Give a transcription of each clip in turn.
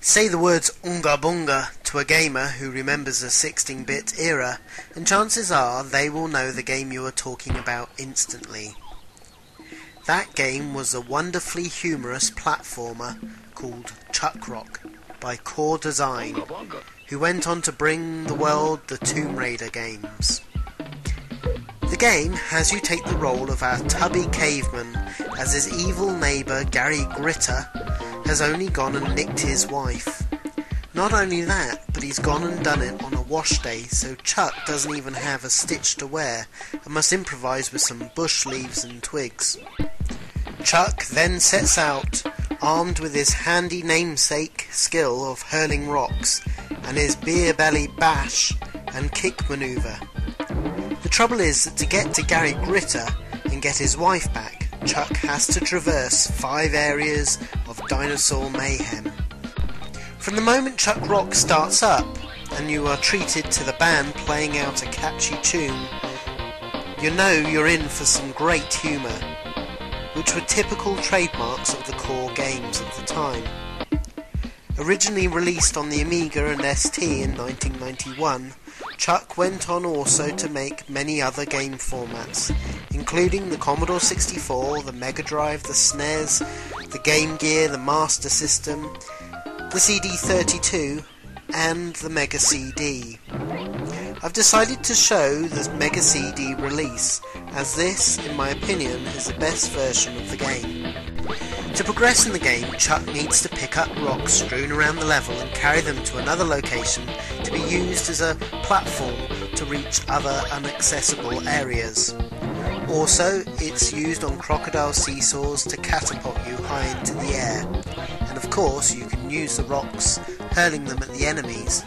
Say the words Unga Bunga to a gamer who remembers a 16-bit era, and chances are they will know the game you are talking about instantly. That game was a wonderfully humorous platformer called Chuck Rock by Core Design, who went on to bring the world the Tomb Raider games. The game has you take the role of our tubby caveman as his evil neighbour Gary Gritter has only gone and nicked his wife. Not only that, but he's gone and done it on a wash day, so Chuck doesn't even have a stitch to wear and must improvise with some bush leaves and twigs. Chuck then sets out, armed with his handy namesake skill of hurling rocks and his beer belly bash and kick manoeuvre. The trouble is that to get to Gary Gritter and get his wife back, Chuck has to traverse 5 areas of dinosaur mayhem. From the moment Chuck Rock starts up and you are treated to the band playing out a catchy tune, you know you're in for some great humour, which were typical trademarks of the core games of the time. Originally released on the Amiga and ST in 1991, Chuck went on also to make many other game formats, including the Commodore 64, the Mega Drive, the SNES, the Game Gear, the Master System, the CD32, and the Mega CD. I've decided to show the Mega CD release, as this, in my opinion, is the best version of the game. To progress in the game, Chuck needs to pick up rocks strewn around the level and carry them to another location to be used as a platform to reach other inaccessible areas. Also, it's used on crocodile seesaws to catapult you high into the air. And of course, you can use the rocks, hurling them at the enemies,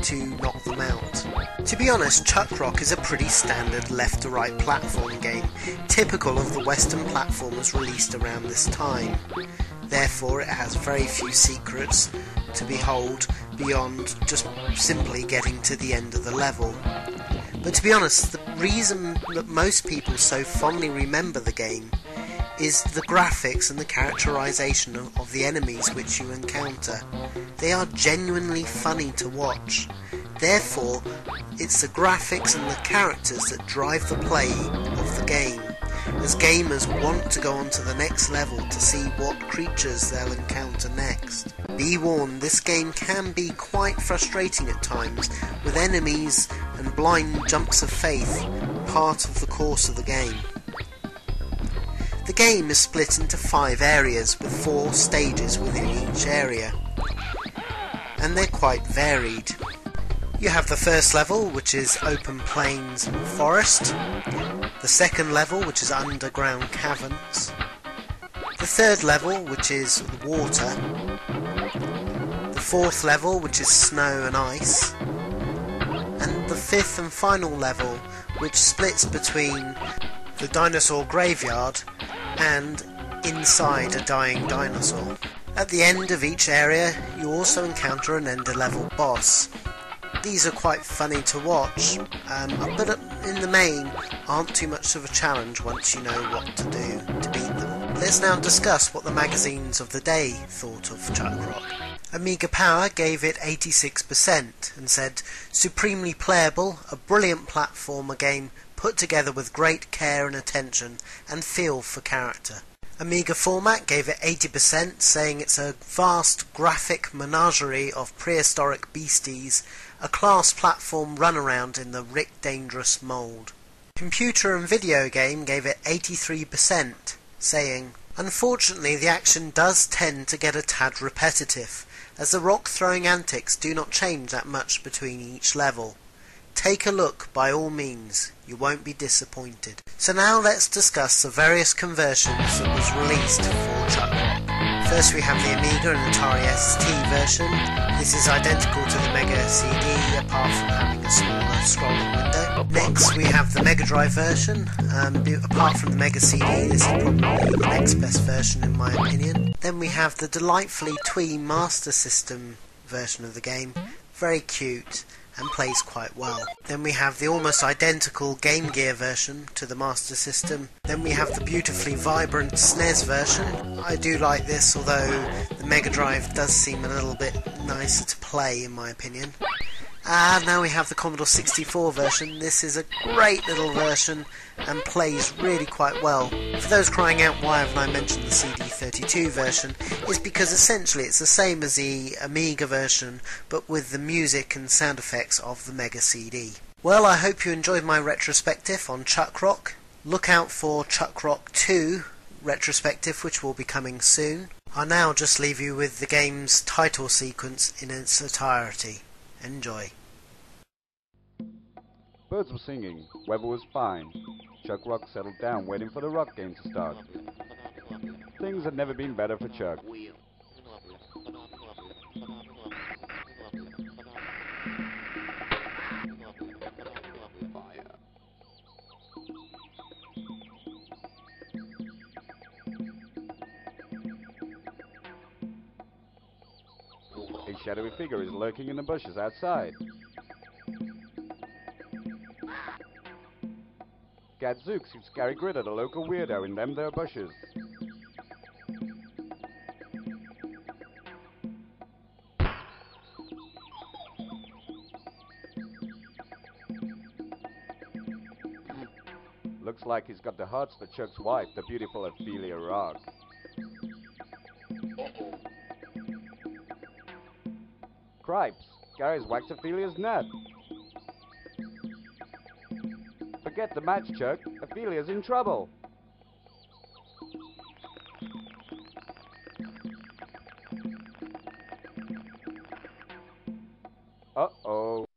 to knock them out. To be honest, Chuck Rock is a pretty standard left-to-right platform game, typical of the Western platformers released around this time. Therefore, it has very few secrets to behold beyond just simply getting to the end of the level. But to be honest, the reason that most people so fondly remember the game is the graphics and the characterization of the enemies which you encounter. They are genuinely funny to watch. Therefore, it's the graphics and the characters that drive the play of the game, as gamers want to go on to the next level to see what creatures they'll encounter next. Be warned, this game can be quite frustrating at times, with enemies and blind jumps of faith part of the course of the game. The game is split into 5 areas with 4 stages within each area, and they're quite varied. You have the first level, which is open plains and forest, the second level, which is underground caverns, the third level, which is water, the fourth level, which is snow and ice, and the fifth and final level, which splits between the dinosaur graveyard and inside a dying dinosaur. At the end of each area, you also encounter an ender level boss. These are quite funny to watch, but in the main aren't too much of a challenge once you know what to do to beat them. Let's now discuss what the magazines of the day thought of Chuck Rock. Amiga Power gave it 86% and said, "Supremely playable, a brilliant platformer game put together with great care and attention and feel for character." Amiga Format gave it 80%, saying it's a vast graphic menagerie of prehistoric beasties, a class platform runaround in the Rick Dangerous mould. Computer and Video Game gave it 83%, saying, "Unfortunately the action does tend to get a tad repetitive, as the rock throwing antics do not change that much between each level. Take a look by all means, you won't be disappointed." So now let's discuss the various conversions that was released for Chuck Rock. First we have the Amiga and Atari ST version. This is identical to the Mega CD apart from having a smaller scrolling window. Next we have the Mega Drive version. Apart from the Mega CD, this is probably the next best version in my opinion. Then we have the delightfully twee Master System version of the game. Very cute. and plays quite well. Then we have the almost identical Game Gear version to the Master System. Then we have the beautifully vibrant SNES version. I do like this, although the Mega Drive does seem a little bit nicer to play in my opinion. And now we have the Commodore 64 version. This is a great little version and plays really quite well. For those crying out why haven't I mentioned the CD32 version, it's because essentially it's the same as the Amiga version but with the music and sound effects of the Mega CD. Well, I hope you enjoyed my retrospective on Chuck Rock. Look out for Chuck Rock 2 retrospective, which will be coming soon. I'll now just leave you with the game's title sequence in its entirety. Enjoy. Birds were singing, weather was fine. Chuck Rock settled down, waiting for the rock game to start. Things had never been better for Chuck. A shadowy figure is lurking in the bushes outside. Gadzooks, it's Gary Gritter, the local weirdo in them there bushes. Looks like he's got the hearts for Chuck's wife, the beautiful Ophelia Rock. Cripes, Gary's whacked Ophelia's nut. Forget the match, Chuck. Ophelia's in trouble. Uh-oh.